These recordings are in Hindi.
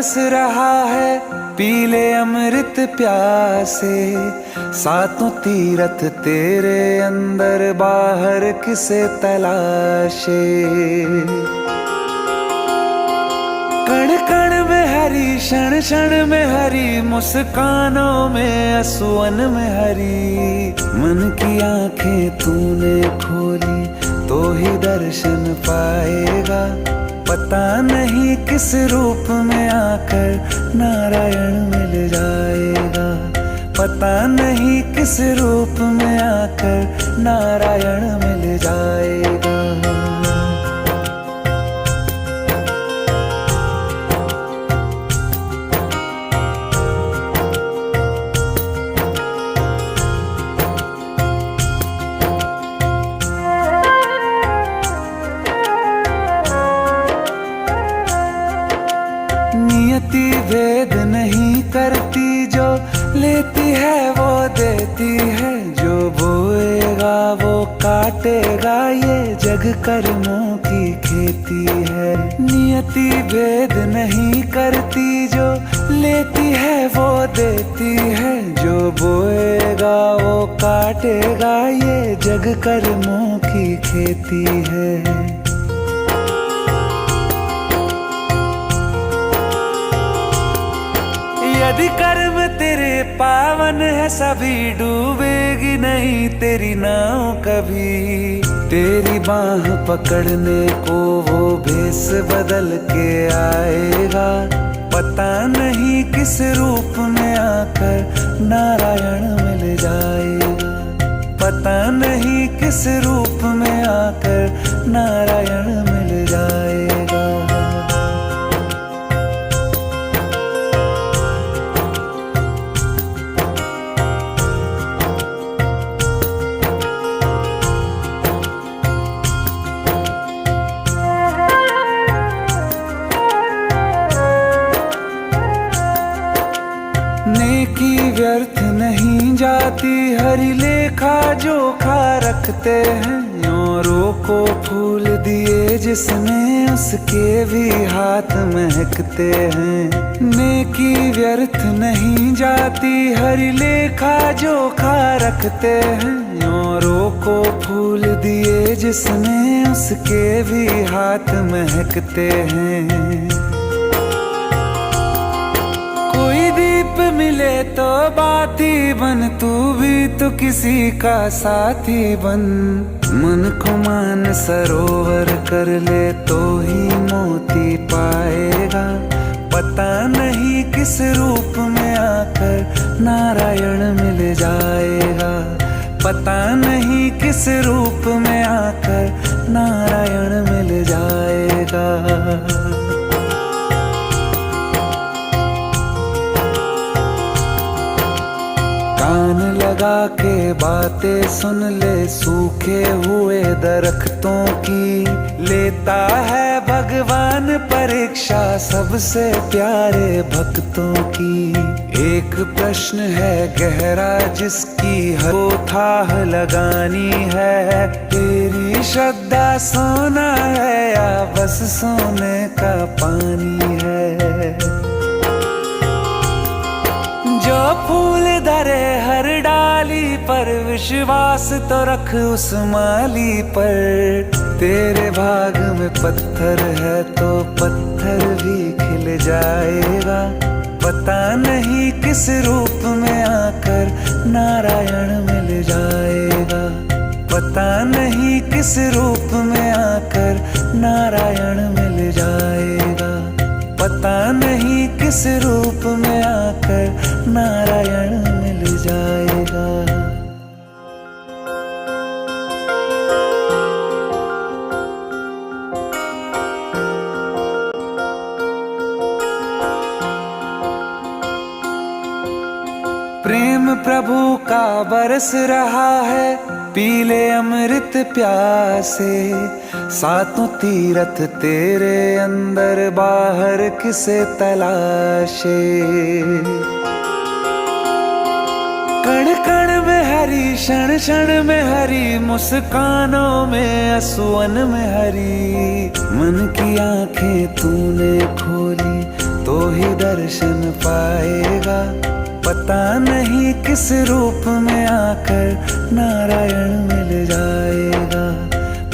बरस रहा है, पी ले अमृत प्यासे। सातों तीरथ तेरे अंदर बाहर किसे तलाशे। कण कण में हरी, क्षण क्षण में हरी, मुस्कानों में असुवन में हरी। मन की आंखें तूने खोली तो ही दर्शन पाएगा। पता नहीं किस रूप में आकर नारायण मिल जाएगा। पता नहीं किस रूप में आकर नारायण मिल जाएगा। नियति भेद नहीं करती, जो लेती है वो देती है। जो बोएगा वो काटेगा, ये जग कर्मों की खेती है। नियति भेद नहीं करती, जो लेती है वो देती है। जो बोएगा वो काटेगा, ये जग कर्मों की खेती है। यदि कर्म तेरे पावन है, सभी डूबेगी नहीं तेरी नाव कभी। तेरी बाह पकड़ने को वो भेष बदल के आएगा। पता नहीं किस रूप में आकर नारायण मिल जाएगा। पता नहीं किस रूप में आकर नारायण मिल जाएगा। नेकी व्यर्थ नहीं जाती, हरि लेखा जोखा रखते हैं। औरों को फूल दिए जिसने, उसके भी हाथ महकते हैं। नेकी व्यर्थ नहीं जाती, हरि लेखा जोखा रखते हैं। औरों को फूल दिए जिसने, उसके भी हाथ महकते हैं। कोई दीप मिले तो बाती बन, तू भी तो किसी का साथी बन। मन को मान सरोवर कर ले तो ही मोती पाएगा। पता नहीं किस रूप में आकर नारायण मिल जाएगा। पता नहीं किस रूप में आकर नारायण मिल जाएगा। कान लगा के बातें सुन ले सूखे हुए दरख्तों की। लेता है भगवान परीक्षा सबसे प्यारे भक्तों की। एक प्रश्न है गहरा जिसकी हर थाह लगानी है। तेरी श्रद्धा सोना है या बस सोने का पानी है। जो फूल धरे हर डाली पर, विश्वास तो रख उस माली पर। तेरे भाग में पत्थर है तो पत्थर भी खिल जाएगा। पता नहीं किस रूप में आकर नारायण मिल जाएगा। पता नहीं किस रूप में आकर नारायण मिल जाएगा। पता नहीं किस रूप में आकर नारायण मिल जाएगा। प्रेम प्रभु का बरस रहा है, पी ले अमृत प्यासे। सातों तीरथ तेरे अंदर बाहर किसे तलाशे। कण कण में हरी, क्षण क्षण में हरी, मुस्कानों में असुवन में हरी। मन की आंखें तूने खोली तो ही दर्शन पाएगा। पता नहीं किस रूप में आकर नारायण मिल जाएगा।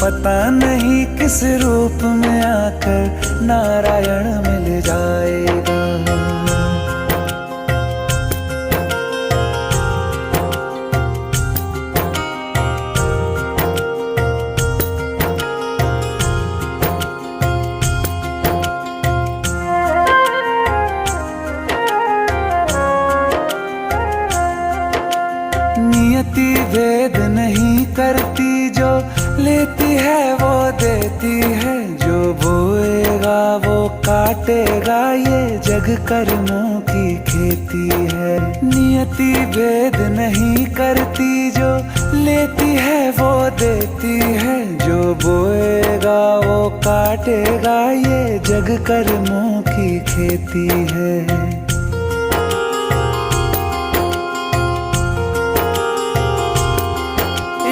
पता नहीं किस रूप में आकर नारायण मिल जाएगा। नियति भेद नहीं करती, जो लेती है वो देती है। जो बोएगा वो काटेगा, ये जग कर्मों की खेती है। नियति भेद नहीं करती, जो लेती है वो देती है। जो बोएगा वो काटेगा, ये जग कर्मों की खेती है।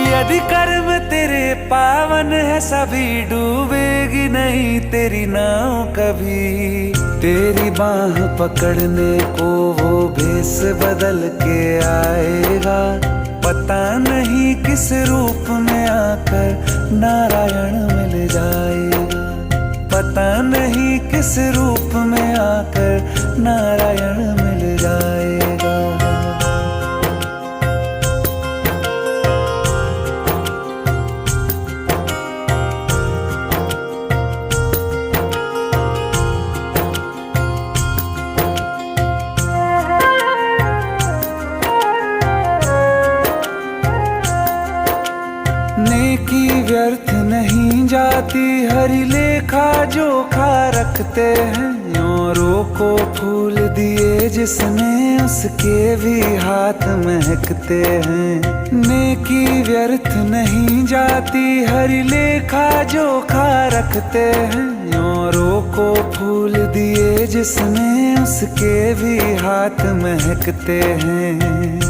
यदि कर्म तेरे पावन है, सभी डूबेगी नहीं तेरी नाव कभी। तेरी बाह पकड़ने को वो भेष बदल के आएगा। पता नहीं किस रूप में आकर नारायण मिल जाएगा। पता नहीं किस रूप में आकर नारायण मिल जाएगा। नेकी व्यर्थ नहीं जाती, हरि लेखा जोखा रखते हैं। औरों को फूल दिए जिसने, उसके भी हाथ महकते हैं। नेकी व्यर्थ नहीं जाती, हरि लेखा जोखा रखते हैं। औरों को फूल दिए जिसने, उसके भी हाथ महकते हैं।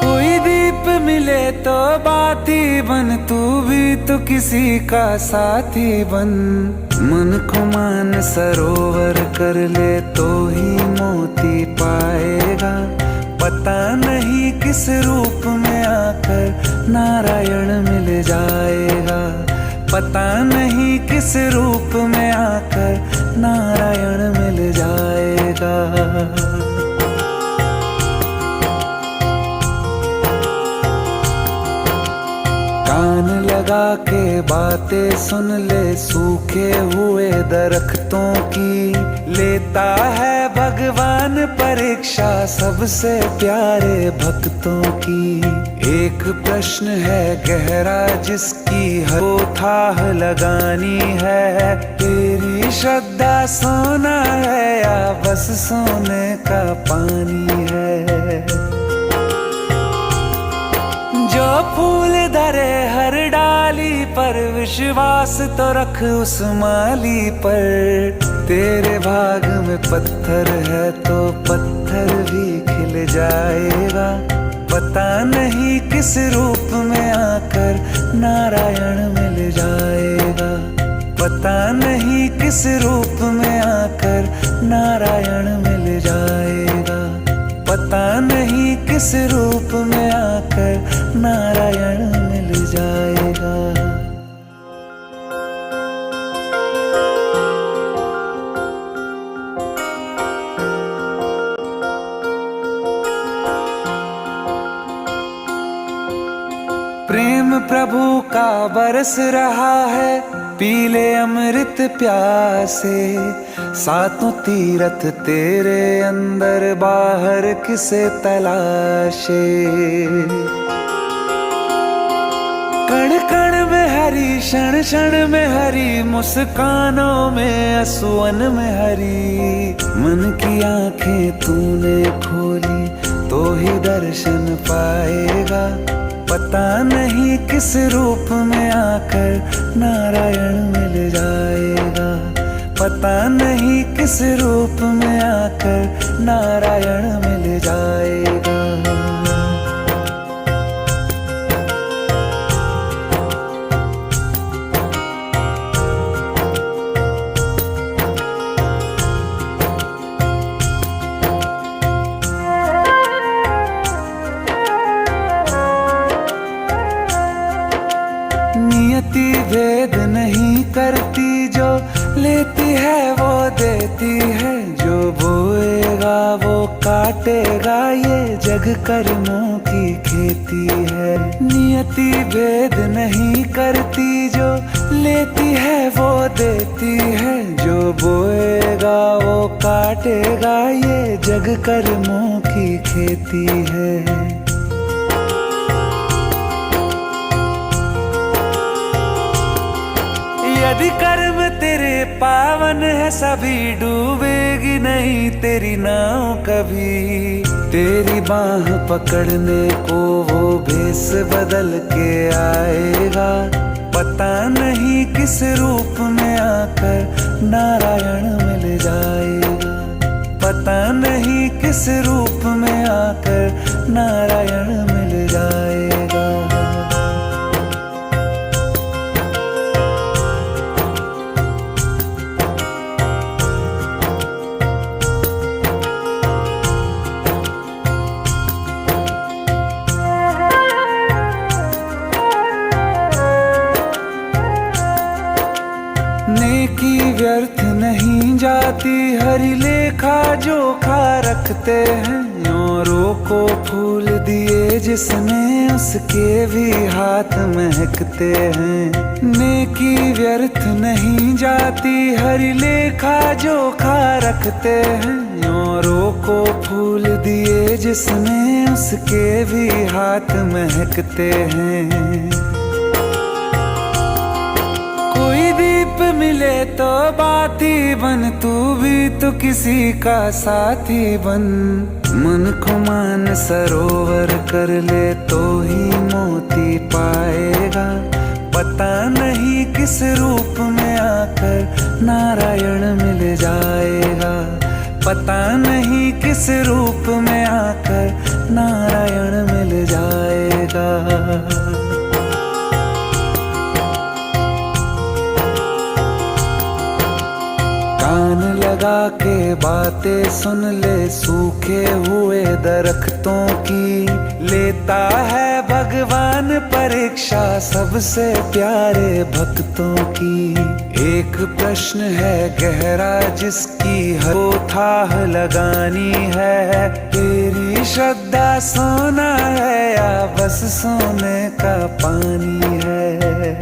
कोई दीप मिले तो बाती बन, तू भी तो किसी का साथी बन। मन को मान सरोवर कर ले तो ही मोती पाएगा। पता नहीं किस रूप में आकर नारायण मिल जाएगा। पता नहीं किस रूप में आकर नारायण मिल जाएगा। कान लगा के बातें सुन ले, सूखे हुए दरख्तों की। लेता है भगवान परीक्षा सबसे प्यारे भक्तों की। एक प्रश्न है गहरा जिसकी हर थाह लगानी है। तेरी श्रद्धा सोना है या बस सोने का पानी है। जो फूल धरे हर डाली पर, विश्वास तो रख उस माली पर। तेरे भाग में पत्थर है तो पत्थर भी खिल जाएगा। पता नहीं किस रूप में आकर नारायण मिल जाएगा। पता नहीं किस रूप में आकर नारायण मिल जाएगा। पता नहीं किस रूप में आकर नारायण मिल जाएगा। प्रेम प्रभु का बरस रहा है, पीले अमृत प्यासे। सातों तीरथ तेरे अंदर, बाहर किसे तलाशे। कण कण में हरी, क्षण क्षण में हरी, मुस्कानों में असुवन में हरी। मन की आंखें तूने खोली तो ही दर्शन पाएगा। पता नहीं किस रूप में आकर नारायण मिल जाएगा। पता नहीं किस रूप में आकर नारायण मिल जाएगा। देती है, जो बोएगा वो काटेगा, ये जग कर्मों की खेती है। नियति भेद नहीं करती, जो लेती है वो देती है, जो बोएगा वो काटेगा, ये जग कर्मों की खेती है। यदि कर्म तेरे पावन है, सभी डूबेगी नहीं तेरी नाव कभी। तेरी बाह पकड़ने को वो भेष बदल के आएगा, पता नहीं किस रूप में आकर नारायण मिल जाएगा। पता नहीं किस रूप में आकर नारायण मिल जाएगा। नेकी व्यर्थ नहीं जाती, हरि लेखा जोखा रखते हैं। औरों को फूल दिए जिसने, उसके भी हाथ महकते हैं। नेकी व्यर्थ नहीं जाती, हरि लेखा जोखा रखते हैं। औरों को फूल दिए जिसने, उसके भी हाथ महकते हैं। कोई दीप मिले तो बाती बन, तू भी तो किसी का साथी बन। मन को मान सरोवर कर ले तो ही मोती पाएगा। पता नहीं किस रूप में आकर नारायण मिल जाएगा। पता नहीं किस रूप में आकर नारायण मिल जाएगा। कान लगा के बातें सुन ले, सूखे हुए दरख्तों की। लेता है भगवान परीक्षा सबसे प्यारे भक्तों की। एक प्रश्न है गहरा जिसकी हर थाह लगानी है। तेरी श्रद्धा सोना है या बस सोने का पानी है।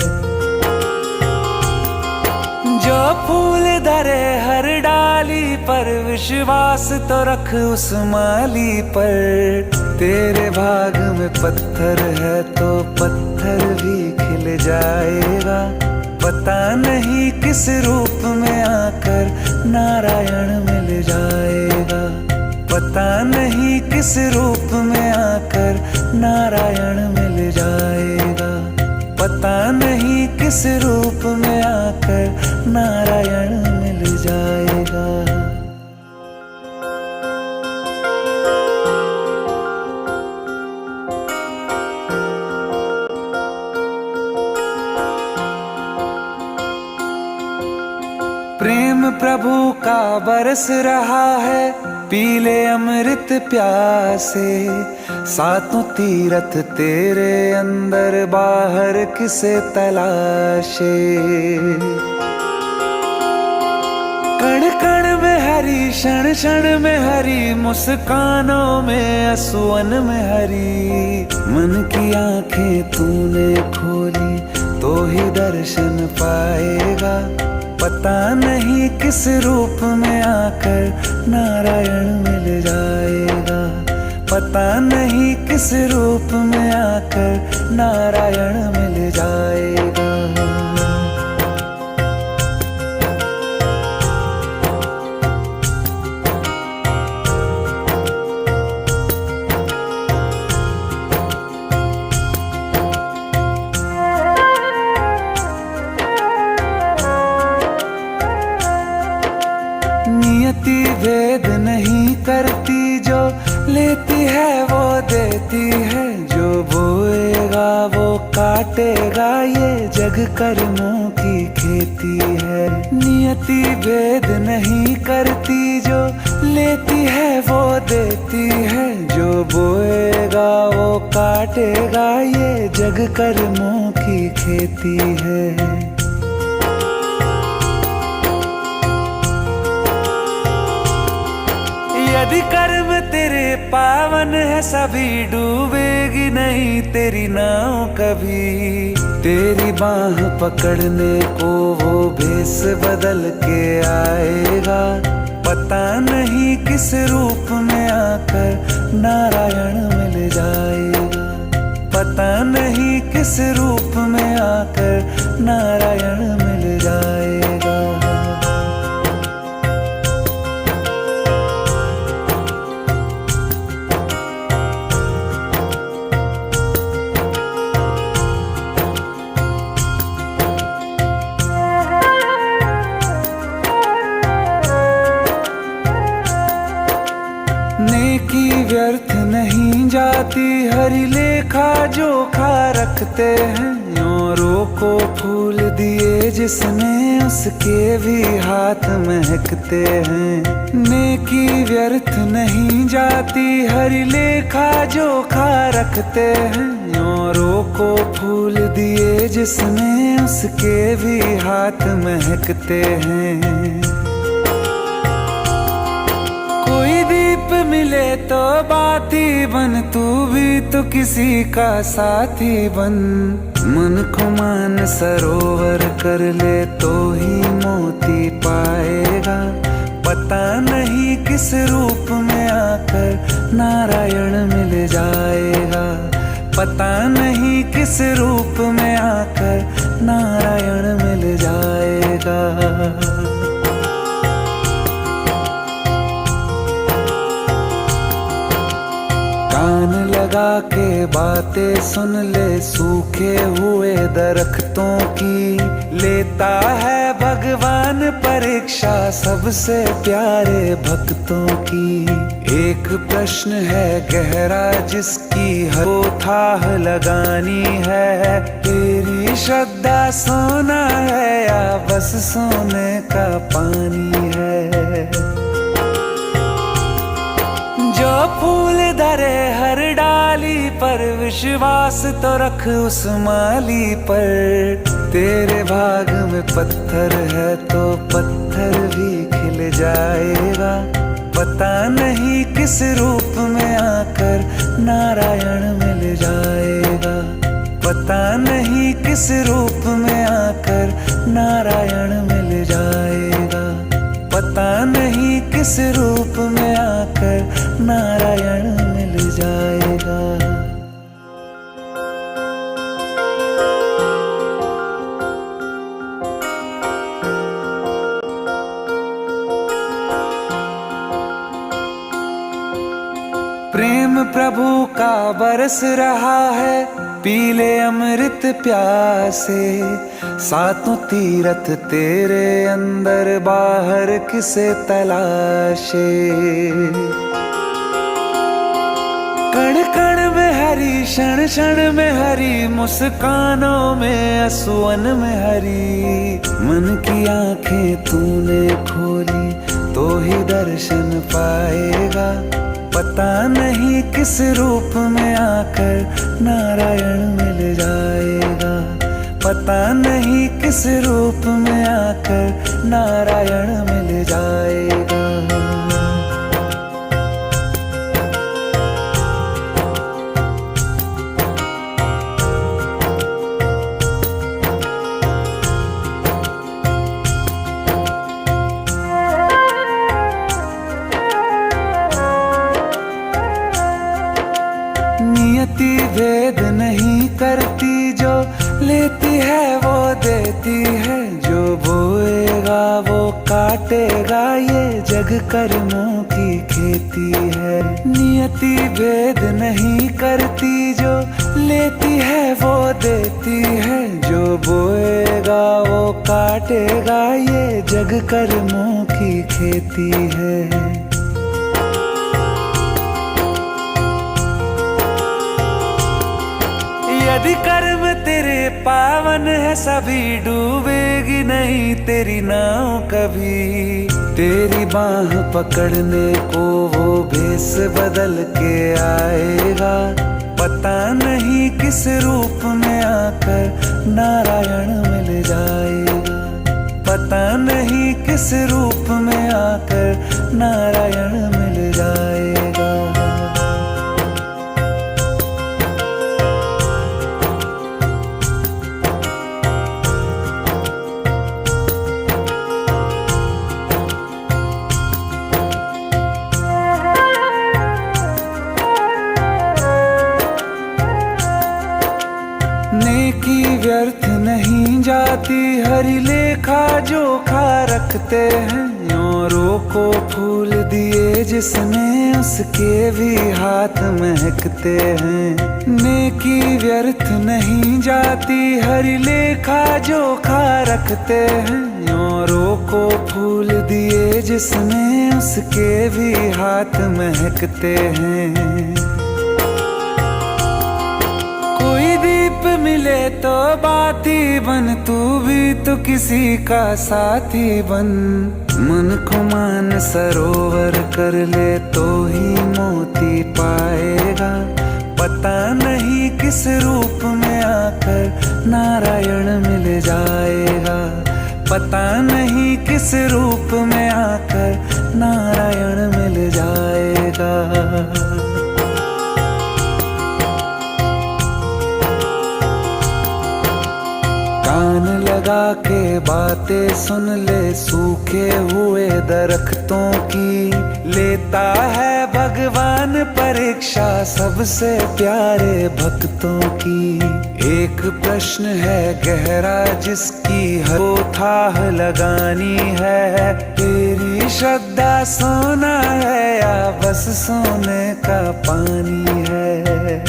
जो फूल धरे हर डाली पर, विश्वास तो रख उस माली पर। तेरे भाग में पत्थर है तो पत्थर भी खिल जाएगा। पता नहीं किस रूप में आकर नारायण मिल जाएगा। पता नहीं किस रूप में आकर नारायण मिल जाएगा। पता नहीं किस रूप में आकर नारायण मिल जाएगा। प्रेम प्रभु का बरस रहा है, पीले अमृत प्यासे। सातों तीरथ तेरे अंदर, बाहर किसे तलाशे। कण कण में हरी, क्षण क्षण में हरी, मुस्कानों में असुवन में हरी। मन की आंखें तूने खोली तो ही दर्शन पाएगा। पता नहीं किस रूप में आकर नारायण मिल जाएगा। पता नहीं किस रूप में आकर नारायण मिल जाएगा। नियति भेद नहीं करती, जो लेती है वो देती है। जो बोएगा वो काटेगा, ये जग कर्मों की खेती है। नियति भेद नहीं करती, जो लेती है वो देती है। जो बोएगा वो काटेगा, ये जग कर्मों की खेती है। यदि कर्म तेरे पावन है सभी, डूबेगी नहीं तेरी नाव कभी। तेरी बाह पकड़ने को वो भेष बदल के आएगा, पता नहीं किस रूप में आकर नारायण मिल जाएगा। पता नहीं किस रूप में आकर नारायण मिल जाएगा। नेकी व्यर्थ नहीं जाती, हरि लेखा जोखा रखते हैं। औरों को फूल दिए जिसने, उसके भी हाथ महकते हैं। नेकी व्यर्थ नहीं जाती, हरि लेखा जोखा रखते हैं। औरों को फूल दिए जिसने, उसके भी हाथ महकते हैं। कोई दीप मिले तो बाती बन, तू भी तो किसी का साथी बन। मन को मान सरोवर कर ले तो ही मोती पाएगा। पता नहीं किस रूप में आकर नारायण मिल जाएगा। पता नहीं किस रूप में आकर नारायण मिल जाएगा। कान लगा के बातें सुन ले सूखे हुए दरख्तों की। लेता है भगवान परीक्षा सबसे प्यारे भक्तों की। एक प्रश्न है गहरा जिसकी हर को थाह लगानी है। तेरी श्रद्धा सोना है या बस सोने का पानी है। जो फूल धरे हर डाली पर, विश्वास तो रख उस माली पर। तेरे भाग में पत्थर है तो पत्थर भी खिल जाएगा। पता नहीं किस रूप में आकर नारायण मिल जाएगा। पता नहीं किस रूप में आकर नारायण मिल जाएगा। पता नहीं किस रूप में आकर नारायण मिल जाएगा। प्रेम प्रभु का बरस रहा है, पीले अमृत प्यासे। सातों तीरथ तेरे अंदर, बाहर किसे तलाशे। कण कण में हरी, क्षण क्षण में हरी, मुस्कानों में असुवन में हरी। मन की आंखें तूने खोली तो ही दर्शन पाएगा। पता नहीं किस रूप में आकर नारायण मिल जाएगा। पता नहीं किस रूप में आकर नारायण मिल जाएगा। नियति भेद नहीं करती, जो लेती है वो देती है। जो बोएगा वो काटेगा, ये जग कर्मों की खेती है। नियति भेद नहीं करती, जो लेती है वो देती है। जो बोएगा वो काटेगा, ये जग कर्मों की खेती है। यदि कर्म तेरे पावन है सभी, डूबेगी नहीं तेरी नाव कभी। तेरी बाह पकड़ने को वो भेष बदल के आएगा। पता नहीं किस रूप में आकर नारायण मिल जाएगा। पता नहीं किस रूप में आकर नारायण मिल जाएगा। नहीं जाती, हरी लेखा जोखा रखते हैं। औरों को फूल दिए जिसने, उसके भी हाथ महकते हैं। नेकी व्यर्थ नहीं जाती, हरी लेखा जोखा रखते हैं। औरों को फूल दिए जिसने, उसके भी हाथ महकते हैं। कोई दीप मिले तो बाती बन, तू भी तो किसी का साथी बन। मन को मान सरोवर कर ले तो ही मोती पाएगा। पता नहीं किस रूप में आकर नारायण मिल जाएगा। पता नहीं किस रूप में आकर नारायण मिल जाएगा। कान लगा के बातें सुन ले, सूखे हुए दरख्तों की। लेता है भगवान परीक्षा सबसे प्यारे भक्तों की। एक प्रश्न है गहरा जिसकी हर थाह लगानी है। तेरी श्रद्धा सोना है या बस सोने का पानी है।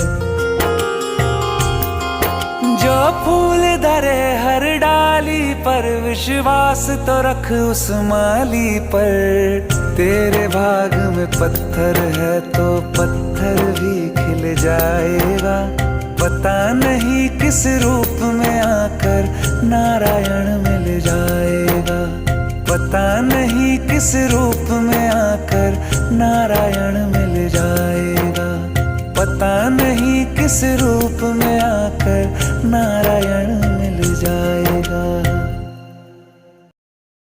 जो फूल धरे हर डाली पर, विश्वास तो रख उस माली पर। तेरे भाग में पत्थर है तो पत्थर भी खिल जाएगा। पता नहीं किस रूप में आकर नारायण मिल जाएगा। पता नहीं किस रूप में आकर नारायण मिल जाएगा। पता नहीं किस रूप में आकर नारायण मिल जाएगा।